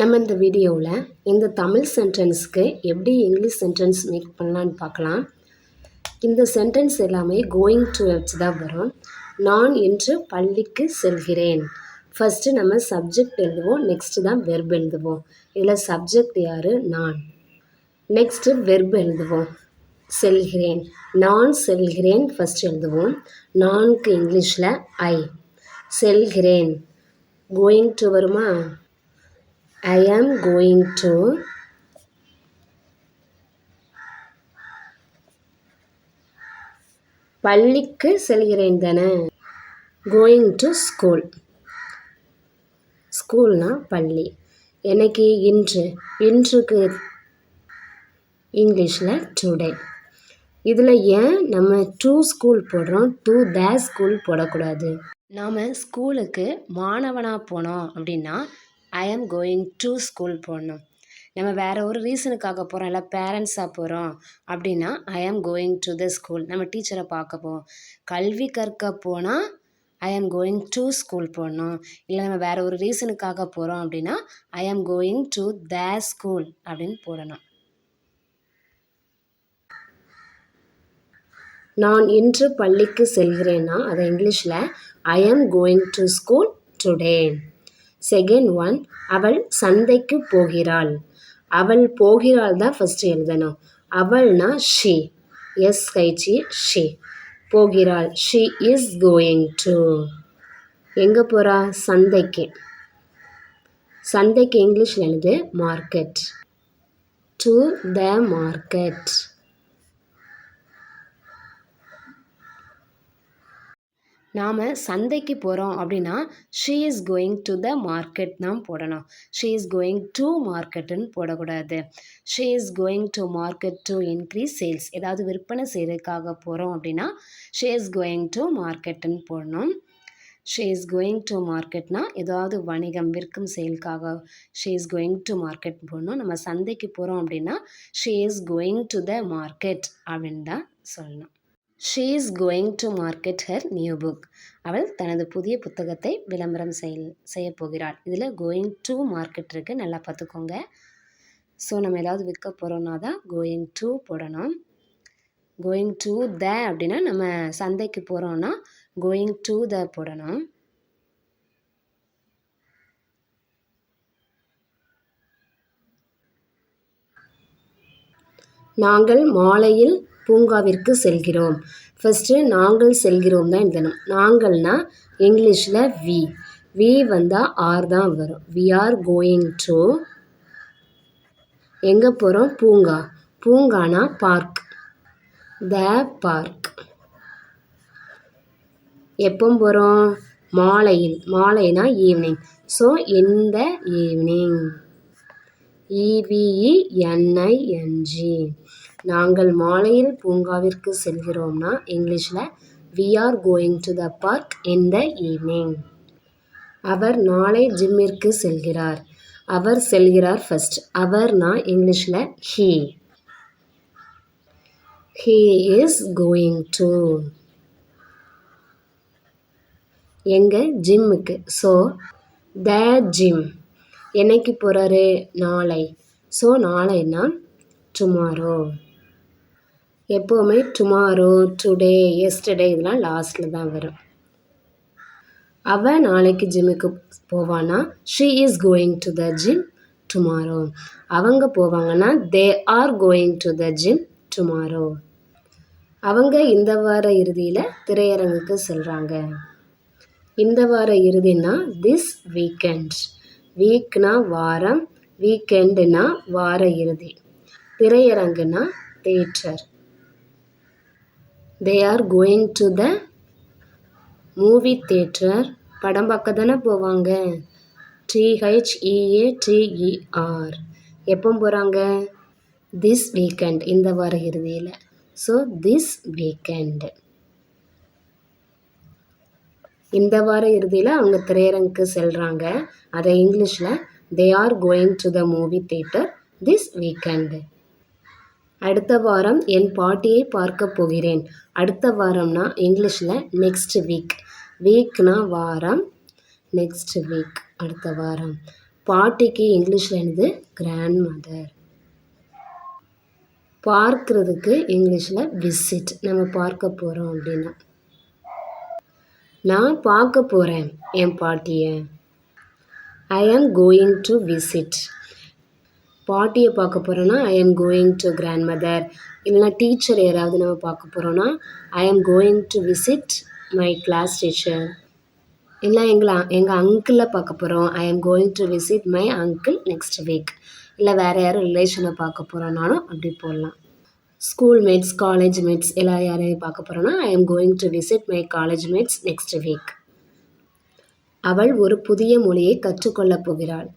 நம்ம இந்த வீடியோவில் இந்த தமிழ் சென்டென்ஸ்க்கு எப்படி இங்கிலீஷ் சென்டென்ஸ் மேக் பண்ணலான்னு பார்க்கலாம். இந்த சென்டென்ஸ் எல்லாமே கோயிங் டு வச்சு தான் வரும். நான் இன்று பள்ளிக்கு செல்கிறேன். ஃபஸ்ட்டு நம்ம சப்ஜெக்ட் எழுதுவோம், நெக்ஸ்ட்டு தான் வெர்ப் எழுதுவோம். இதில் சப்ஜெக்ட் யார்? நான். நெக்ஸ்ட்டு வெர்ப் எழுதுவோம், செல்கிறேன். நான் செல்கிறேன் ஃபஸ்ட் எழுதுவோம். நான்கு இங்கிலீஷில் ஐ. செல்கிறேன் கோயிங் டு வருமா? I am going to பள்ளிக்கு செல்கிறேன் தானே. Going to school. ஸ்கூல்னா பள்ளி. எனக்கு இன்று, இன்றுக்கு இங்கிலீஷில் டுடே. இதில் ஏன் நம்ம டு ஸ்கூல் போடுறோம், டு த ஸ்கூல் போடக்கூடாது? நாம் ஸ்கூலுக்கு மாணவனாக போனோம் அப்படின்னா I am going to school போடணும். நம்ம வேறு ஒரு ரீசனுக்காக போகிறோம், இல்லை பேரண்ட்ஸாக போகிறோம் அப்படின்னா I am going to the school, நம்ம டீச்சரை பார்க்க போவோம். கல்வி கற்க போனால் ஐ ஆம் கோயிங் டு ஸ்கூல் போடணும். இல்லை நம்ம வேறு ஒரு ரீசனுக்காக போகிறோம் அப்படின்னா I am going to the school அப்படின்னு போடணும். நான் இன்று பள்ளிக்கு செல்கிறேன்னா அதை இங்கிலீஷில் I am going to school today. Second one, அவள் சந்தைக்கு போகிறாள். அவள் போகிறாள் தான் ஃபஸ்ட்டு எழுதணும். அவள்னா ஷி, எஸ்ஹெச்இ ஷி. போகிறாள், ஷி இஸ் கோயிங் டு. எங்கே போகிறா? சந்தைக்கு. சந்தைக்கு இங்கிலீஷில் எழுது மார்க்கெட். To the market. நாம் சந்தைக்கு போகிறோம் அப்படின்னா she is going to the market தான் போடணும். ஷீ இஸ் கோயிங் டு மார்க்கெட்டுன்னு போடக்கூடாது. She is going to market to increase sales. ஏதாவது விற்பனை செய்கிறதுக்காக போகிறோம் அப்படின்னா ஷீ இஸ் கோயிங் டு மார்க்கெட்டுன்னு போடணும். ஷீ இஸ் கோயிங் டு மார்க்கெட்னா ஏதாவது வணிகம், விற்கும் செயலுக்காக she is going to market போடணும். நம்ம சந்தைக்கு போகிறோம் அப்படின்னா she is going to the market அப்படின்னு தான் சொல்லணும். She is going to market her new book. அவள் தனது புதிய புத்தகத்தை விளம்பரம் செய்ய போகிறாள். இதில் கோயிங் டு மார்க்கெட் இருக்குது, நல்லா பார்த்துக்கோங்க. ஸோ நம்ம ஏதாவது விற்க போகிறோன்னா தான் கோயிங் டு போடணும். கோயிங் டு த அப்படின்னா நம்ம சந்தைக்கு போகிறோன்னா கோயிங் டு த போடணும். நாங்கள் மாலையில் பூங்காவிற்கு செல்கிறோம். ஃபஸ்ட்டு நாங்கள் செல்கிறோம் தான் எழுதணும். நாங்கள்னா இங்கிலீஷில் வி. வி வந்தால் ஆர் தான் வரும். We are going to. எங்கே போகிறோம்? பூங்கா. பூங்கானா பார்க். The park. எப்போ போகிறோம்? மாலையில். மாலைனா ஈவினிங். ஸோ இந்த ஈவினிங். EVENING. நாங்கள் மாலையில் பூங்காவிற்கு செல்கிறோம்னா இங்கிலீஷில் we are going to the park in the evening. அவர் நாளை ஜிம்மிற்கு செல்கிறார். அவர் செல்கிறார் ஃபஸ்ட். அவர்னா இங்கிலீஷில் he is going to. எங்கே? ஜிம்முக்கு. So the gym. என்னைக்கு போகிறாரு? நாளை. ஸோ நாளைன்னா டுமாரோ. எப்போவுமே டுமாரோ, டுடே, எஸ்டர்டே இதெல்லாம் லாஸ்ட்டில் தான் வரும். அவள் நாளைக்கு ஜிம்முக்கு போவானா she is going to the gym tomorrow. அவங்க போவாங்கன்னா they are going to the gym tomorrow. அவங்க இந்த வார இறுதியில் திரையரங்குக்கு செல்கிறாங்க. இந்த வார இறுதினா திஸ் வீக்கெண்ட். வீக்னா வாரம், வீக்கெண்டுனா வார இறுதி. திரையரங்குனா theatre. They are going to the movie theatre. படம் பார்க்க தானே போவாங்க. THEATER. எப்போ போகிறாங்க? திஸ் வீக்கெண்ட், இந்த வார இறுதியில். So this weekend. இந்த வார இறுதியில் அவங்க திரையரங்குக்கு செல்கிறாங்க. அதை இங்கிலீஷில் they are going to the movie theatre this weekend. அடுத்த வாரம் என் பாட்டியை பார்க்க போகிறேன். அடுத்த வாரம்னா இங்கிலீஷில் நெக்ஸ்ட் வீக். வீக்னா வாரம், நெக்ஸ்ட் வீக் அடுத்த வாரம். பாட்டிக்கு இங்கிலீஷில் என்னது கிராண்ட் மதர். பார்க்குறதுக்கு இங்கிலீஷில் விசிட். நம்ம பார்க்க போகிறோம் அப்படின்னா. நான் பார்க்க போகிறேன் என் பாட்டியை. ஐ ஆம் கோயிங் டு விசிட். பாட்டியை பார்க்க போகிறோன்னா I am going to grandmother. இல்லைனா டீச்சர் யாராவது நம்ம பார்க்க போகிறோன்னா I am going to visit my class teacher. இல்லை எங்கள் அங்கிளை பார்க்க போகிறோம். I am going to visit my uncle next week. இல்லை வேறு யாரும் ரிலேஷனை பார்க்க போகிறோன்னாலும் அப்படி போடலாம். ஸ்கூல் மேட்ஸ், காலேஜ் மேட்ஸ் யாரையும் பார்க்க போகிறோன்னா I am going to visit my college mates next week. அவள் ஒரு புதிய மொழியை கற்றுக்கொள்ளப் போகிறாள்.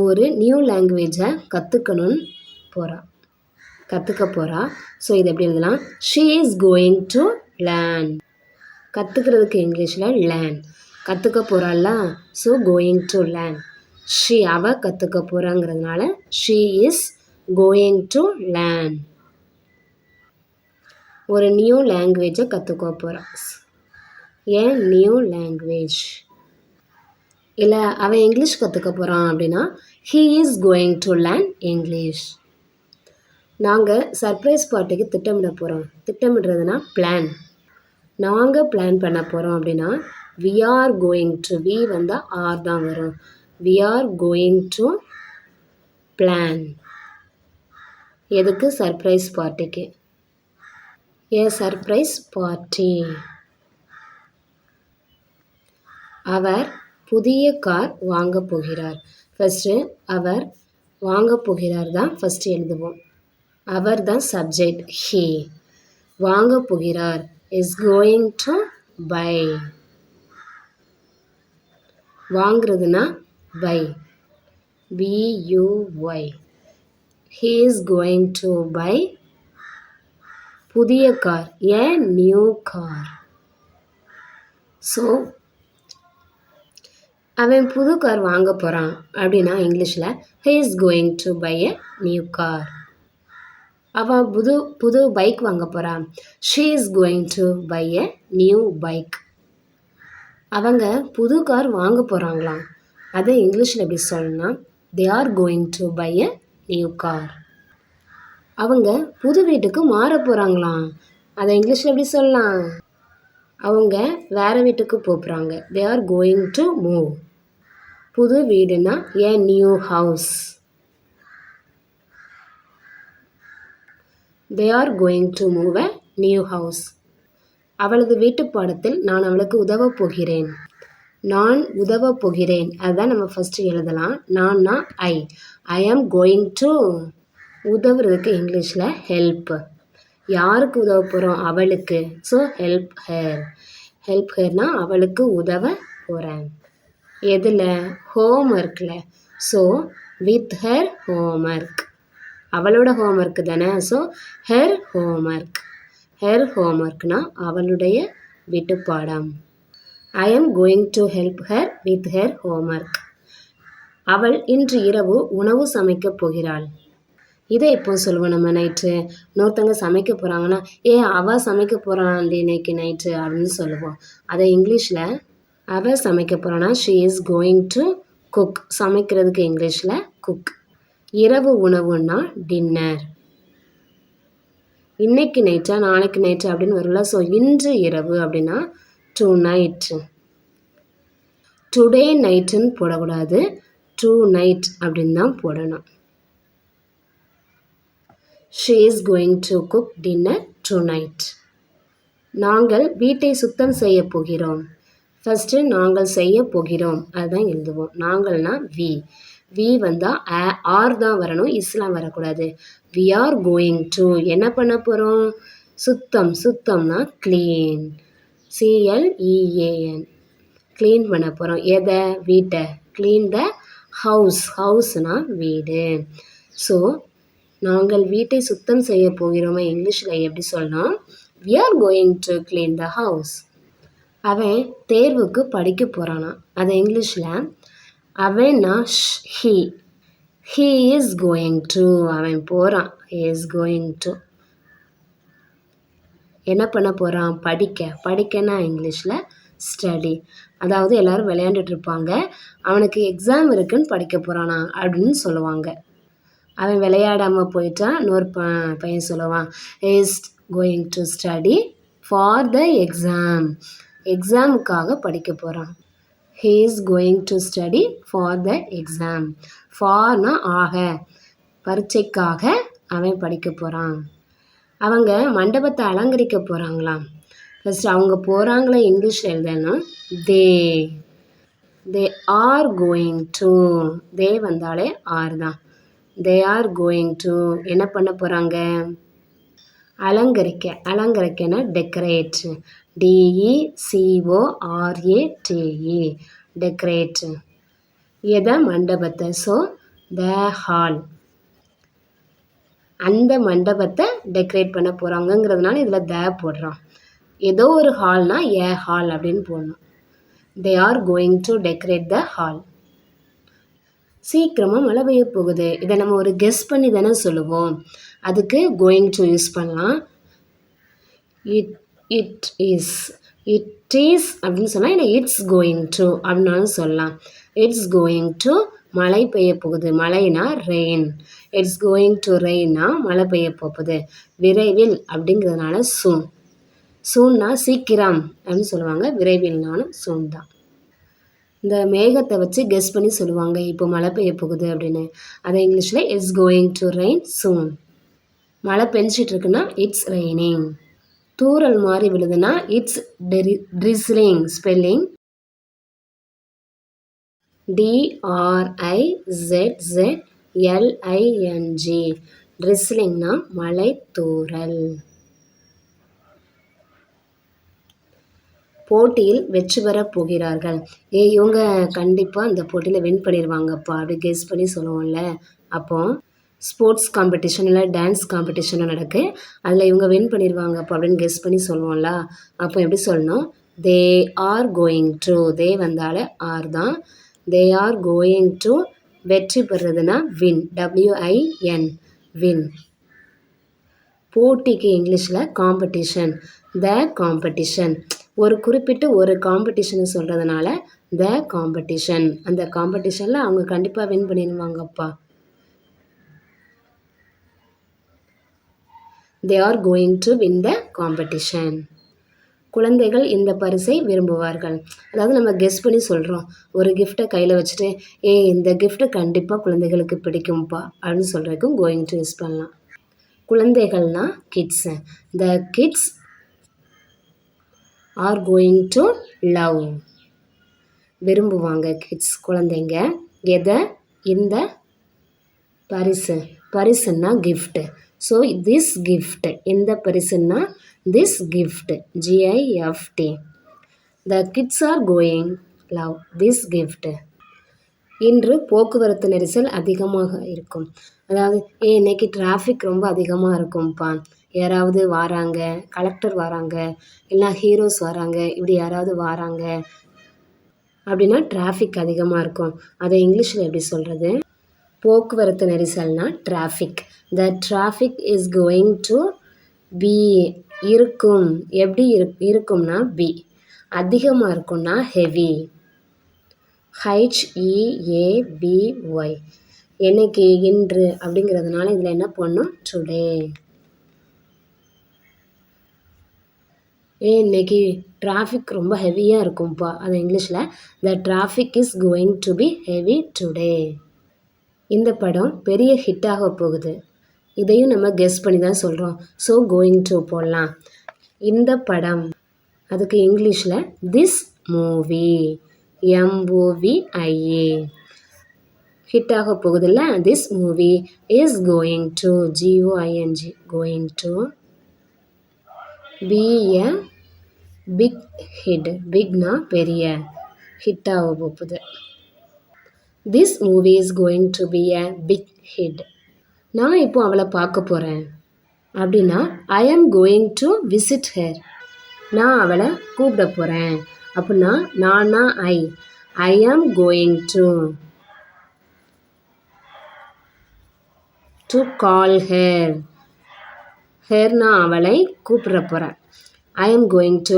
ஒரு நியூ லாங்குவேஜை கற்றுக்க போகிறா. ஸோ இது எப்படி எழுதலாம்? She is going to learn. கற்றுக்கிறதுக்கு இங்கிலீஷில் லேர்ன். கற்றுக்க போகிறாள்ல, ஸோ கோயிங் டு லேர்ன். அவள் கற்றுக்க போகிறாங்கிறதுனால she is going to learn. ஒரு நியூ லாங்குவேஜை கற்றுக்க போகிறான். ஏன் நியூ லாங்குவேஜ்? இல்லை அவன் இங்கிலீஷ் கற்றுக்க போகிறான் அப்படின்னா he is going to learn English. நாங்கள் சர்ப்ரைஸ் பார்ட்டிக்கு திட்டமிட போகிறோம். திட்டமிடுறதுனா பிளான். நாங்கள் பிளான் பண்ண போகிறோம் அப்படின்னா we are going to. We வந்தால் ஆர் தான் வரும். We are going to plan. எதுக்கு? சர்ப்ரைஸ் பார்ட்டிக்கு. A surprise party. அவர் புதிய கார் வாங்க போகிறார். ஃபஸ்ட்டு அவர் வாங்க போகிறார் தான் ஃபஸ்ட்டு எழுதுவோம். அவர் தான் சப்ஜெக்ட். ஹீ. வாங்க போகிறார் இஸ் கோயிங் டு பை. வாங்கிறதுனா buy. BUY. He is going to buy புதிய car. A new car. So அவன் புது கார் வாங்க போகிறான் அப்படின்னா இங்கிலீஷில் he is going to buy a new car. அவன் புது பைக் வாங்க போகிறான். She is going to buy a new bike. அவங்க புது கார் வாங்க போகிறாங்களாம். அதை இங்கிலீஷில் எப்படி சொல்லணும்னா they are going to buy a new car. அவங்க புது வீட்டுக்கு மாற போகிறாங்களாம். அதை இங்கிலீஷில் எப்படி சொல்லலாம்? அவங்க வேறு வீட்டுக்கு போகிறாங்க. They are going to move. புது வீடுனா a new house. They are going to move a new house. அவளது வீட்டு பாடத்தில் நான் அவளுக்கு உதவப் போகிறேன். நான் உதவப் போகிறேன். அதுதான் நம்ம ஃபஸ்ட்டு எழுதலாம். நான்னா ஐ ஆம் கோயிங் டு. உதவுறதுக்கு இங்கிலீஷில் ஹெல்ப். யாருக்கு உதவ போகிறோம்? அவளுக்கு. So help her. ஹெல்ப் ஹேர்னா அவளுக்கு உதவ போகிறேன். எதில்? ஹோம்ஒர்க்கில். So with her homework. அவளோட ஹோம்ஒர்க்கு தானே. So her homework. ஹர் ஹோம்ஒர்க்னா அவளுடைய வீட்டுப்பாடம். I am going to help her with her homework. அவள் இன்று இரவு உணவு சமைக்கப் போகிறாள். இதை இப்போ சொல்லுவோம் நம்ம நைட்டு. இன்னொருத்தவங்க சமைக்க போகிறாங்கன்னா அவள் சமைக்க போகிறான் இன்னைக்கு நைட்டு அப்படின்னு சொல்லுவோம். அதை இங்கிலீஷில் அவள் சமைக்க போகிறான்னா she is going to cook. சமைக்கிறதுக்கு இங்கிலீஷில் குக். இரவு உணவுன்னா டின்னர். இன்னைக்கு நைட்டா நாளைக்கு நைட்டு அப்படின்னு வரல. ஸோ இன்று இரவு அப்படின்னா டு நைட். டுடே நைட்டுன்னு போடக்கூடாது. டு நைட் அப்படின்னு தான் போடணும். She is going to cook dinner tonight. நாங்கள் வீட்டை சுத்தம் செய்ய போகிறோம். ஃபஸ்ட்டு நாங்கள் செய்ய போகிறோம் அதுதான் எழுதுவோம். நாங்கள்னா வி வந்தால் ஆர் தான் வரணும், இஸ்லாம் வரக்கூடாது. We are going to. என்ன பண்ண போகிறோம்? சுத்தம்னா க்ளீன். CLEAN. க்ளீன் பண்ண போகிறோம். எதை? வீட்டை. க்ளீன் த ஹவுஸ்னா வீடு. ஸோ நாங்கள் வீட்டை சுத்தம் செய்ய போகிறோமே இங்கிலீஷில் எப்படி சொல்லணும்? We are going to clean the house. அவன் தேர்வுக்கு படிக்க போகிறானா. அதை இங்கிலீஷில் அவன்னா ஹீ இஸ் கோயிங் டு. அவன் போகிறான். He is going to. என்ன பண்ண போகிறான்? படிக்கனா இங்கிலீஷில் ஸ்டடி. அதாவது எல்லாரும் விளையாண்டுட்டு இருப்பாங்க. அவனுக்கு எக்ஸாம் இருக்குன்னு படிக்க போகிறானா அப்படின்னு சொல்லுவாங்க. அவன் விளையாடாமல் போயிட்டா இன்னொரு பையன் சொல்லுவான், is going to study for the exam. எக்ஸாமுக்காக படிக்க போகிறான். He is going to study for the exam. ஃபார்னா ஆக, பரீட்சைக்காக அவன் படிக்க போகிறான். அவங்க மண்டபத்தை அலங்கரிக்க போகிறாங்களாம். ஃபஸ்ட்டு அவங்க போகிறாங்களே இங்கிலீஷில் எழுதணும். They are going to. They வந்தாலே ஆர் தான். தே ஆர் கோயிங் டு என்ன பண்ண போகிறாங்க? அலங்கரிக்க. அலங்கரிக்கன்னா டெக்கரேட். DECORATE decorate. எதை? மண்டபத்தை. So the hall. அந்த மண்டபத்தை டெக்கரேட் பண்ண போகிறாங்கங்கிறதுனால இதில் த போடுறோம். ஏதோ ஒரு ஹால்னா ஏ ஹால் அப்படின்னு போடணும். தே are going to decorate the hall. சீக்கிரமாக மழை பெய்ய போகுது. இதை நம்ம ஒரு கெஸ் பண்ணி தானே சொல்லுவோம். அதுக்கு கோயிங் டு யூஸ் பண்ணலாம். இட் இஸ் அப்படின்னு சொன்னால் இல்லை இட்ஸ் கோயிங் டு அப்படின்னாலும் சொல்லலாம். இட்ஸ் கோயிங் டு மழை பெய்ய போகுது. மழைனா ரெயின். இட்ஸ் கோயிங் டு ரெயின்னா மழை பெய்ய போகுது. விரைவில் அப்படிங்கிறதுனால சூன். சூன்னா சீக்கிரம் அப்படின்னு சொல்லுவாங்க. விரைவில்னாலும் சூன் தான். இந்த மேகத்தை வச்சு கெஸ் பண்ணி சொல்லுவாங்க இப்போ மழை பெய்ய போகுது அப்படின்னு. அதை இங்கிலீஷில் இட்ஸ் கோயிங் டு ரெயின் சூன். மழை பெஞ்சிட்டு இருக்குன்னா இட்ஸ் ரெய்னிங். தூறல் மாதிரி விழுதுன்னா இட்ஸ் ட்ரிஸ்லிங். Spelling DRIZZLING. ட்ரிஸ்லிங்னா மழை தூறல். போட்டியில் வெற்றி பெறப் போகிறார்கள். இவங்க கண்டிப்பாக இந்த போட்டியில் வின் பண்ணிடுவாங்கப்பா அப்படி கெஸ் பண்ணி சொல்லுவோம்ல. அப்போது ஸ்போர்ட்ஸ் காம்படிஷன் இல்லை டான்ஸ் காம்படிஷனும் நடக்கு. அதில் இவங்க வின் பண்ணிடுவாங்கப்பா அப்படின்னு கெஸ் பண்ணி சொல்லுவோம்ல. அப்போ எப்படி சொல்லணும்? They are going to. They வந்தாலே ஆர் தான். They are going to. வெற்றி பெறுறதுன்னா வின். WIN win. போட்டிக்கு இங்கிலீஷில் காம்படிஷன். The competition. ஒரு குறிப்பிட்டு ஒரு காம்படிஷனை சொல்கிறதுனால த காம்படிஷன். அந்த காம்படிஷனில் அவங்க கண்டிப்பாக வின் பண்ணிடுவாங்கப்பா. They are going to win the competition. குழந்தைகள் இந்த பரிசை விரும்புவார்கள். அதாவது நம்ம கெஸ் பண்ணி சொல்கிறோம். ஒரு கிஃப்ட்டை கையில் வச்சுட்டு இந்த கிஃப்ட்டு கண்டிப்பாக குழந்தைகளுக்கு பிடிக்கும்ப்பா அப்படின்னு சொல்கிறதுக்கும் கோயிங் டு யூஸ் பண்ணலாம். குழந்தைகள்னா kids. The kids are going to love. விரும்புவாங்க கிட்ஸ் குழந்தைங்க. எதை? இந்த பரிசு. பரிசுன்னா கிஃப்ட்டு. So this gift. இந்த பரிசுன்னா this gift. GIFT. The kids are going love this gift. இன்று போக்குவரத்து நெரிசல் அதிகமாக இருக்கும். அதாவது இன்னைக்கு டிராஃபிக் ரொம்ப அதிகமாக இருக்கும்ப்பா. யாராவது வராங்க, கலெக்டர் வராங்க, இல்லை ஹீரோஸ் வராங்க, இப்படி யாராவது வராங்க அப்படின்னா டிராஃபிக் அதிகமாக இருக்கும். அதை இங்கிலீஷில் எப்படி சொல்கிறது? போக்குவரத்து நெரிசல்னா traffic. The traffic is going to be. இருக்கும். எப்படி இருக்கும்னா பி. அதிகமாக இருக்கும்னா ஹெவி. HEAVY. என்னைக்கு? இன்று அப்படிங்கிறதுனால இதில் என்ன பண்ணும்? டுடே. இன்னைக்கு டிராஃபிக் ரொம்ப ஹெவியாக இருக்கும்ப்பா. அது இங்கிலீஷில் the traffic is going to be heavy today. இந்த படம் பெரிய ஹிட்டாக போகுது. இதையும் நம்ம கெஸ் பண்ணி தான் சொல்கிறோம். ஸோ கோயிங் டு போடலாம். இந்த படம். அதுக்கு இங்கிலீஷில் திஸ் மூவி. MOVIA. ஹிட்டாக போகுதுல்ல. This movie is going to GOING. Going to be a big hit. பிக்னா பெரிய. ஹிட்டாக போகுது. This movie is going to be a big hit. நான் இப்போ அவளை பார்க்க போகிறேன் அப்படின்னா I am going to visit her. நான் அவளை கூப்பிட போகிறேன் அப்படின்னா நானா I am going to call her. ஹர்னா அவளை கூப்பிட போகிறேன். I am going to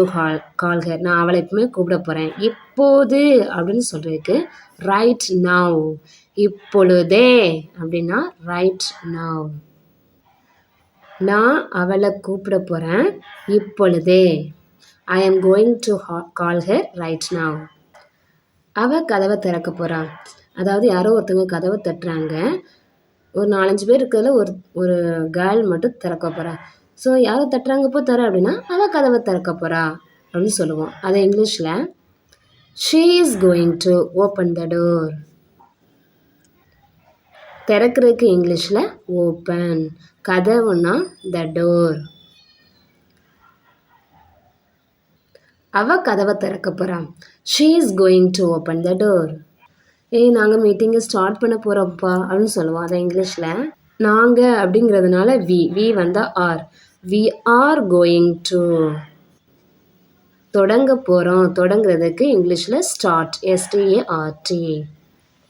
call her. நான் அவளை எப்பவுமே கூப்பிட போகிறேன். இப்போது அப்படின்னு சொல்கிறதுக்கு ரைட் நவ். இப்பொழுதே அப்படின்னா ரைட் நவ். நான் அவளை கூப்பிட போகிறேன் இப்பொழுதே. ஐ am going to call her right now. அவள் கதவை திறக்க போகிறான். அதாவது யாரோ ஒருத்தவங்க கதவை தட்டுறாங்க. ஒரு 4-5 பேர் இருக்கிறதுல ஒரு கேர்ள் மட்டும் திறக்க போகிறா. ஸோ யாரோ தட்டுறாங்கப்போ தர அப்படின்னா அவள் கதவை திறக்க போகிறா அப்படின்னு சொல்லுவோம். அதை இங்கிலீஷில் she is going to open the door. திறக்கிறதுக்கு இங்கிலீஷில் ஓப்பன். கதவுன்னா the door. அவள் கதவை திறக்க போகிறான். She is going to open the door. நாங்கள் மீட்டிங்கை ஸ்டார்ட் பண்ண போகிறோம்ப்பா அப்படின்னு சொல்லுவோம். அதை இங்கிலீஷில் நாங்கள் அப்படிங்கிறதுனால வி வந்தால் are. We are going to. தொடங்க போகிறோம். தொடங்குறதுக்கு இங்கிலீஷில் ஸ்டார்ட். START.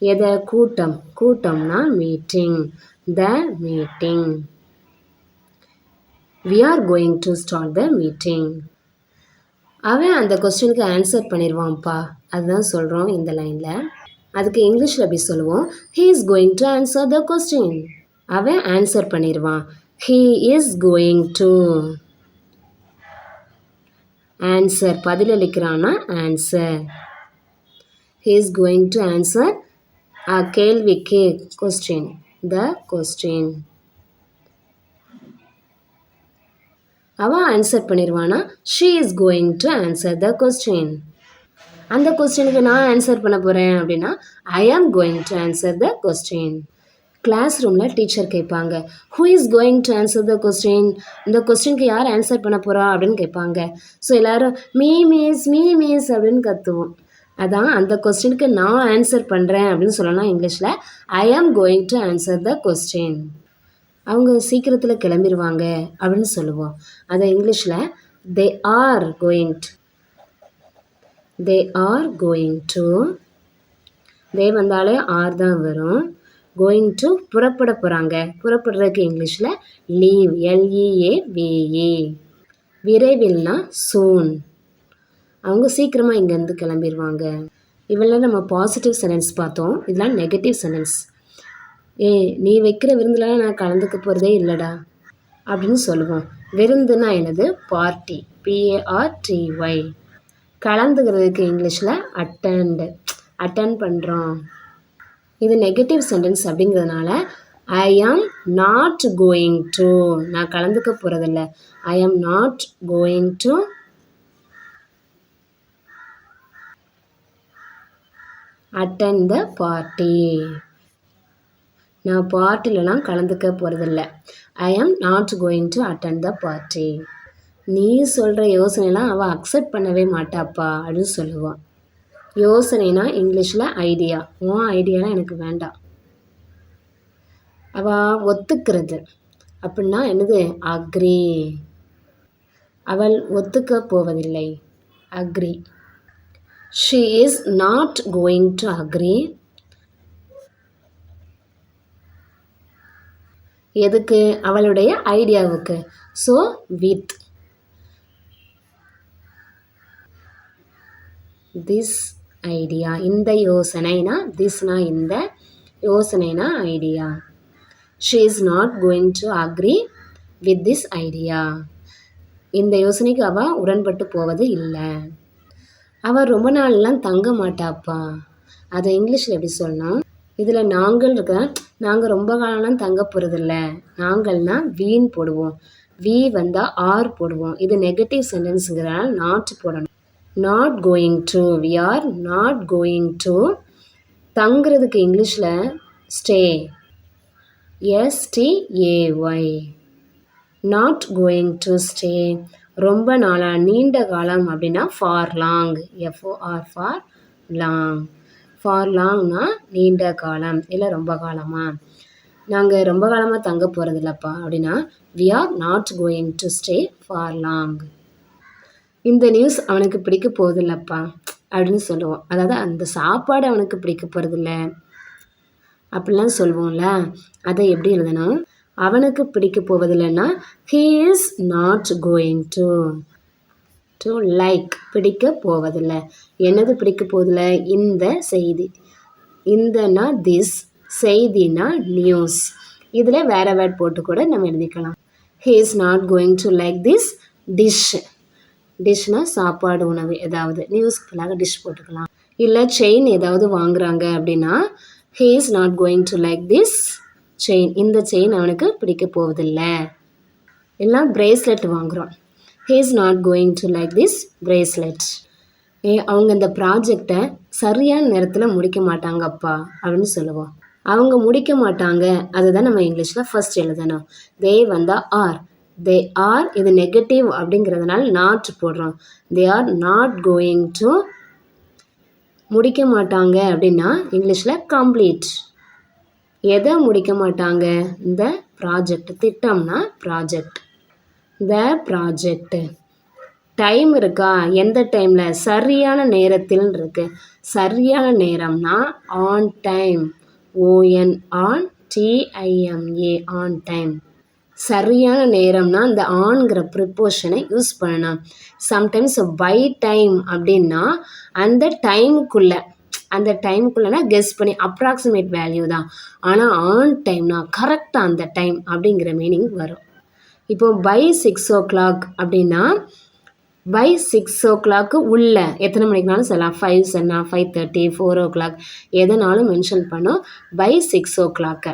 எதை? கூட்டம்னா meeting. The meeting. We are going to start the meeting. அவன் அந்த கொஸ்டினுக்கு ஆன்சர் பண்ணிடுவான்ப்பா. அதுதான் சொல்கிறோம் இந்த லைனில். அதுக்கு இங்கிலீஷில் எப்படி சொல்லுவோம்? He is going to answer the question. அவன் ஆன்சர் பண்ணிடுவான். He is going to answer. பதிலளிக்கிறான்னா answer. He is going to answer கேள்விக்கு கொஸ்டின். The question. அவன் ஆன்சர் பண்ணிடுவானா she is going to answer the question. அந்த கொஸ்டினுக்கு நான் ஆன்சர் பண்ண போகிறேன் அப்படின்னா I am going to answer the question. கிளாஸ் ரூமில் டீச்சர் கேட்பாங்க, who is going to answer the question. இந்த கொஸ்டினுக்கு யார் ஆன்சர் பண்ண போகிறா அப்படின்னு கேட்பாங்க. ஸோ எல்லோரும் மீ மிஸ் அப்படின்னு கற்றுவோம். அதான் அந்த கொஸ்டினுக்கு நான் ஆன்சர் பண்ணுறேன் அப்படின்னு சொல்லலாம் இங்கிலீஷில் I am going to answer the question. அவங்க சீக்கிரத்தில் கிளம்பிடுவாங்க அப்படின்னு சொல்லுவோம். அதை இங்கிலீஷில் they are going to. They are going to. They வந்தாலே ஆர் தான் வரும். கோயிங் டு புறப்பட போகிறாங்க. புறப்படுறதுக்கு இங்கிலீஷில் லீவ். LEAVE. விரைவில்னா சூன். அவங்க சீக்கிரமாக இங்கேருந்து கிளம்பிடுவாங்க. இவெல்லாம் நம்ம பாசிட்டிவ் சென்டென்ஸ் பார்த்தோம். இதெல்லாம் நெகட்டிவ் சென்டென்ஸ். நீ வைக்கிற விருந்துலாம் நான் கலந்துக்க போகிறதே இல்லைடா அப்படின்னு சொல்லுவோம். விருந்துனா என்னது? பார்ட்டி. PARTY. கலந்துக்கிறதுக்கு இங்கிலீஷில் அட்டன் பண்ணுறோம். இது நெகட்டிவ் சென்டென்ஸ் அப்படிங்கிறதுனால ஐ ஆம் நாட் கோயிங் டு. நான் கலந்துக்க போகிறதில்ல. I am not going to attend the party. நான் பார்ட்டிலலாம் கலந்துக்க போகிறதில்ல. I am not going to attend the party. நீ சொல்கிற யோசனைலாம் அவள் அக்செப்ட் பண்ணவே மாட்டாப்பா அப்படின்னு சொல்லுவாள். யோசனைனா இங்கிலீஷில் ஐடியா. உன் ஐடியாலாம் எனக்கு வேண்டாம். அவள் ஒத்துக்கிறது அப்படின்னா என்னது? அக்ரி. அவள் ஒத்துக்க போவதில்லை. Agree. She is not going to agree. எதுக்கு? அவளுடைய ஐடியாவுக்கு. So with this idea. இந்த யோசனைனா திஸ்னா இந்த, யோசனைனா idea. She is not going to agree with this idea. இந்த யோசனைக்கு அவள் உடன்பட்டு போவது இல்லை. அவள் ரொம்ப நாள்லாம் தங்க மாட்டாப்பா. அதை இங்கிலீஷில் எப்படி சொல்லணும்? இதில் நாங்கள் இருக்கா. நாங்கள் ரொம்ப காலம்லாம் தங்க போகிறதில்ல. நாங்கள்னா வீண் போடுவோம். வி வந்தால் ஆர் போடுவோம். இது நெகட்டிவ் சென்டென்ஸுங்கிறனால நாட் போடணும். Not going to. We are not going to. தங்குறதுக்கு இங்கிலீஷில் stay. STAY. Not going to stay. ரொம்ப நாளாக, நீண்ட காலம் அப்படின்னா for long. FOR for long. ஃபார் லாங்னா நீண்ட காலம், இல்லை ரொம்ப காலமாக. நாங்கள் ரொம்ப காலமாக தங்க போகிறதில்லப்பா அப்படின்னா we are not going to stay for long. இந்த நியூஸ் அவனுக்கு பிடிக்க போவதில்லப்பா அப்படின்னு சொல்லுவோம். அதாவது அந்த சாப்பாடு அவனுக்கு பிடிக்க போகிறதில்ல அப்படிலாம் சொல்லுவோம்ல. அதை எப்படி எழுதணும்? அவனுக்கு பிடிக்க போவதில்லைன்னா he is not going to. To like பிடிக்க போவதில்லை. என்னது பிடிக்க போவதில்லை? இந்த செய்தி. இந்தனா திஸ், செய்தினா நியூஸ். இதில் வேறு வேர்ட் போட்டு கூட நம்ம எழுதிக்கலாம். He is not going to like this dish. டிஷ்னா சாப்பாடு உணவு ஏதாவது, நியூஸ்க்கு பதிலாக டிஷ் போட்டுக்கலாம். இல்லை செயின் ஏதாவது வாங்குறாங்க அப்படின்னா he is not going to like this chain. இந்த செயின் அவனுக்கு பிடிக்க போவதில்லை. இல்லை பிரேஸ்லெட் வாங்குகிறோம். He is not going to like this bracelet. அவங்க இந்த ப்ராஜெக்டை சரியான நேரத்தில் முடிக்க மாட்டாங்கப்பா அப்படின்னு சொல்லுவோம். அவங்க முடிக்க மாட்டாங்க, அதுதான் நம்ம இங்கிலீஷில் ஃபர்ஸ்ட் எழுதணும். தே வந்தால் ஆர். தே ஆர் இது நெகட்டிவ் அப்படிங்கிறதுனால நாட் போடுறோம். They are not going to. முடிக்க மாட்டாங்க அப்படின்னா இங்கிலீஷில் கம்ப்ளீட். எதை முடிக்க மாட்டாங்க? இந்த ப்ராஜெக்ட். திட்டம்னா ப்ராஜெக்ட். The project. டைம் இருக்கா? எந்த டைமில்? சரியான நேரத்தில் இருக்கு. சரியான நேரம்னா on time. ON on TIMA on time. சரியான நேரம்னா இந்த ஆன்கிற ப்ரிப்போஷனை யூஸ் பண்ணணும். சம்டைம்ஸ் பை டைம் அப்படின்னா அந்த டைமுக்குள்ளனா கெஸ் பண்ணி அப்ராக்சிமேட் வேல்யூ தான். ஆனால் ஆன் டைம்னா கரெக்டாக அந்த டைம் அப்படிங்கிற மீனிங் வரும். இப்போ பை 6 o'clock அப்படின்னா பை 6 o'clock உள்ள எத்தனை மணிக்குனாலும் சொல்லலாம். 5 சொன்னா 5:30, 4 o'clock எதனாலும் மென்ஷன் பண்ணோம். By 6 o'clock.